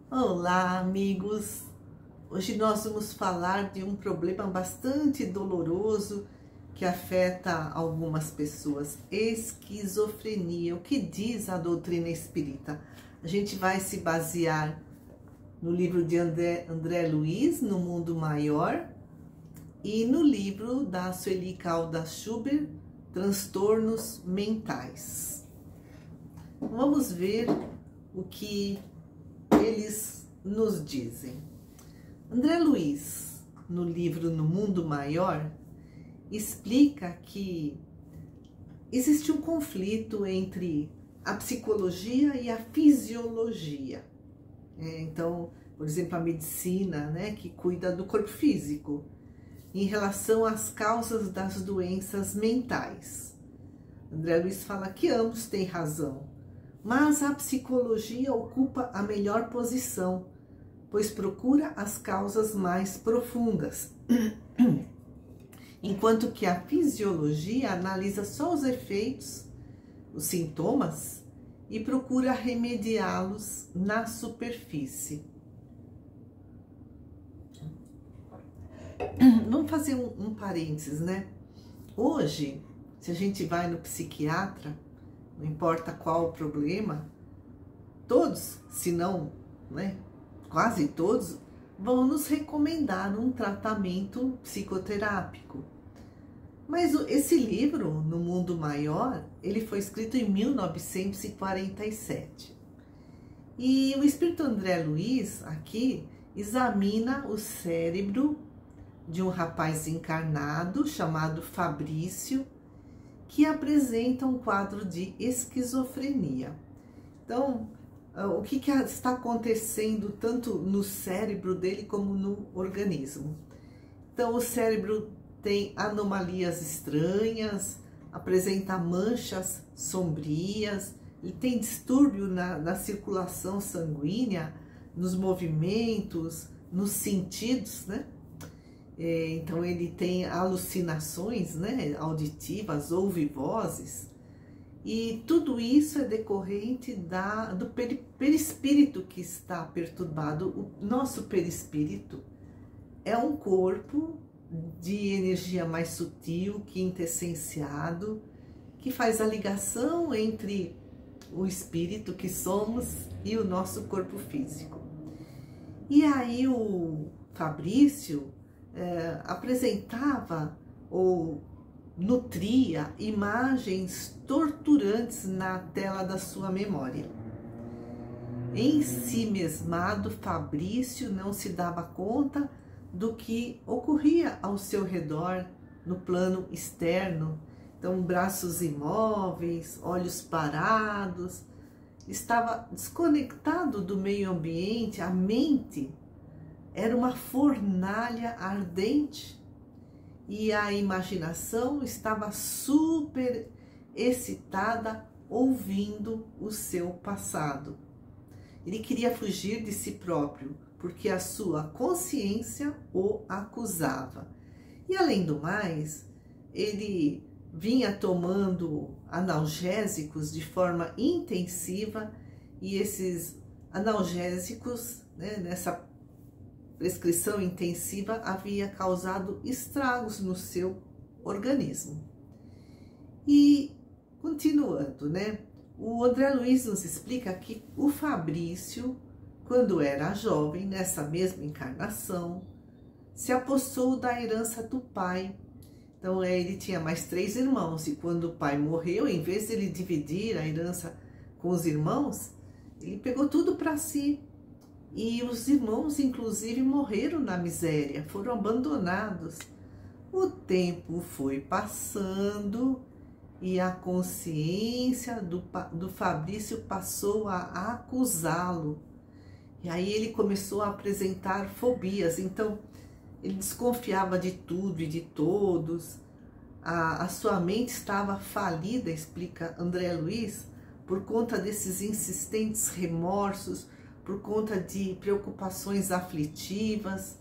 Olá, amigos! Hoje nós vamos falar de um problema bastante doloroso que afeta algumas pessoas: esquizofrenia. O que diz a doutrina espírita? A gente vai se basear no livro de André Luiz, No Mundo Maior, e no livro da Sueli Caldas Schubert, Transtornos Mentais. Vamos ver o que eles nos dizem. André Luiz, no livro No Mundo Maior, explica que existe um conflito entre a psicologia e a fisiologia. Então, por exemplo, a medicina, que cuida do corpo físico, em relação às causas das doenças mentais. André Luiz fala que ambos têm razão, mas a psicologia ocupa a melhor posição, pois procura as causas mais profundas, enquanto que a fisiologia analisa só os efeitos, os sintomas, e procura remediá-los na superfície. Vamos fazer um parênteses, Hoje, se a gente vai no psiquiatra, não importa qual o problema, todos, se não, quase todos, vão nos recomendar um tratamento psicoterápico. Mas esse livro, No Mundo Maior, ele foi escrito em 1947. E o espírito André Luiz, aqui, examina o cérebro de um rapaz encarnado chamado Fabrício, que apresenta um quadro de esquizofrenia. Então, o que está acontecendo tanto no cérebro dele como no organismo? Então, o cérebro tem anomalias estranhas, apresenta manchas sombrias, ele tem distúrbio na circulação sanguínea, nos movimentos, nos sentidos, Então, ele tem alucinações, auditivas, ouve vozes, e tudo isso é decorrente do perispírito que está perturbado. O nosso perispírito é um corpo de energia mais sutil, quintessenciado, que faz a ligação entre o espírito que somos e o nosso corpo físico. E aí o Fabrício apresentava ou nutria imagens torturantes na tela da sua memória. Em si mesmado, Fabrício não se dava conta do que ocorria ao seu redor no plano externo. Então, braços imóveis, olhos parados, estava desconectado do meio ambiente, a mente era uma fornalha ardente e a imaginação estava super excitada ouvindo o seu passado. Ele queria fugir de si próprio, porque a sua consciência o acusava. E além do mais, ele vinha tomando analgésicos de forma intensiva, e esses analgésicos, nessa prescrição intensiva, havia causado estragos no seu organismo. E continuando, o André Luiz nos explica que o Fabrício, quando era jovem, nessa mesma encarnação, se apossou da herança do pai. Então, ele tinha mais 3 irmãos, e quando o pai morreu, em vez de ele dividir a herança com os irmãos, ele pegou tudo para si. E os irmãos, inclusive, morreram na miséria, foram abandonados. O tempo foi passando e a consciência do Fabrício passou a acusá-lo. E aí ele começou a apresentar fobias. Então, ele desconfiava de tudo e de todos. A sua mente estava falida, explica André Luiz, por conta desses insistentes remorsos, por conta de preocupações aflitivas,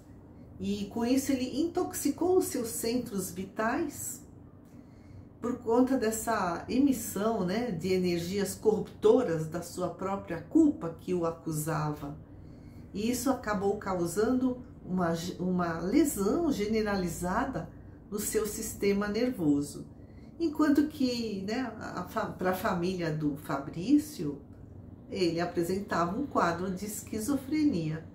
e com isso ele intoxicou os seus centros vitais por conta dessa emissão, de energias corruptoras da sua própria culpa que o acusava. E isso acabou causando uma lesão generalizada no seu sistema nervoso. Enquanto que, né, para a família do Fabrício, ele apresentava um quadro de esquizofrenia.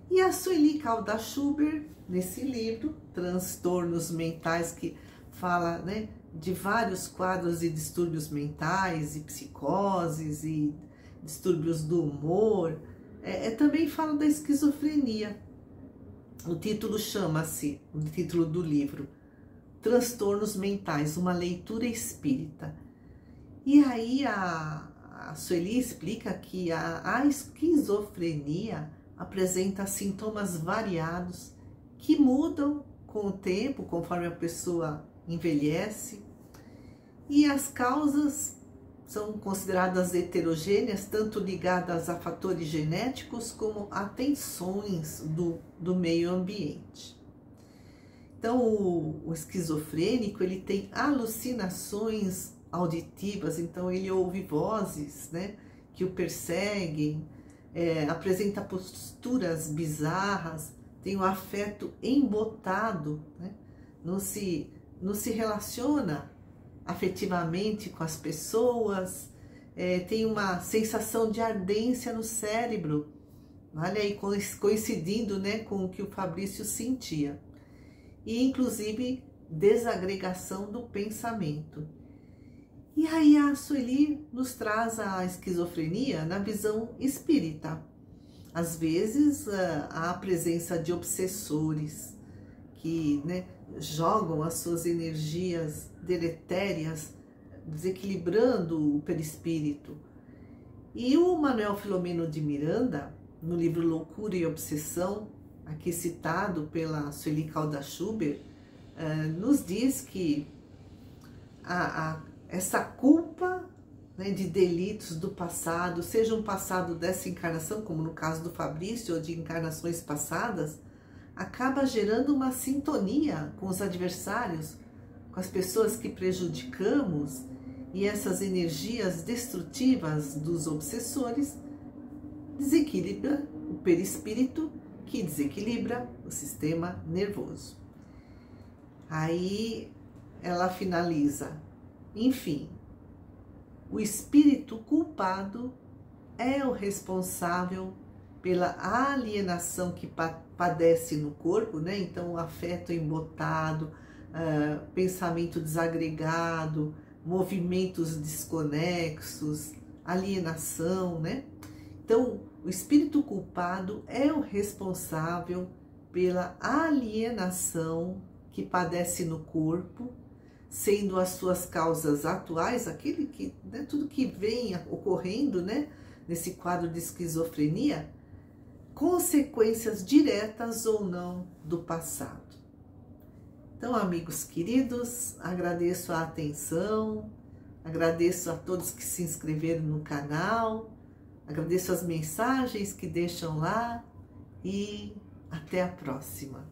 E a Sueli Calda-Schubert, nesse livro, Transtornos Mentais, que fala, né, de vários quadros de distúrbios mentais, e psicoses, e distúrbios do humor, também fala da esquizofrenia. O título chama-se, o título do livro, Transtornos Mentais, uma leitura espírita. E aí a Sueli explica que a esquizofrenia apresenta sintomas variados que mudam com o tempo, conforme a pessoa envelhece, e as causas são consideradas heterogêneas, tanto ligadas a fatores genéticos como a tensões do meio ambiente. Então, o esquizofrênico, ele tem alucinações auditivas, então ele ouve vozes, né, que o perseguem, apresenta posturas bizarras, tem um afeto embotado, né, não se relaciona afetivamente com as pessoas, tem uma sensação de ardência no cérebro, olha aí, coincidindo, né, com o que o Fabrício sentia, e inclusive desagregação do pensamento. E aí a Sueli nos traz a esquizofrenia na visão espírita. Às vezes há a presença de obsessores que, né, jogam as suas energias deletérias, desequilibrando o perispírito. E o Manuel Filomeno de Miranda, no livro Loucura e Obsessão, aqui citado pela Sueli Calda-Schubert, nos diz que essa culpa, né, de delitos do passado, seja um passado dessa encarnação, como no caso do Fabrício, ou de encarnações passadas, acaba gerando uma sintonia com os adversários, com as pessoas que prejudicamos, e essas energias destrutivas dos obsessores desequilibram o perispírito, que desequilibra o sistema nervoso. Aí ela finaliza: enfim, o espírito culpado é o responsável pela alienação que padece no corpo, né? Então, o afeto embotado, pensamento desagregado, movimentos desconexos, alienação, né? Então, o espírito culpado é o responsável pela alienação que padece no corpo, sendo as suas causas atuais, aquele que, né, tudo que vem ocorrendo, né, nesse quadro de esquizofrenia, consequências diretas ou não do passado. Então, amigos queridos, agradeço a atenção, agradeço a todos que se inscreveram no canal, agradeço as mensagens que deixam lá e até a próxima.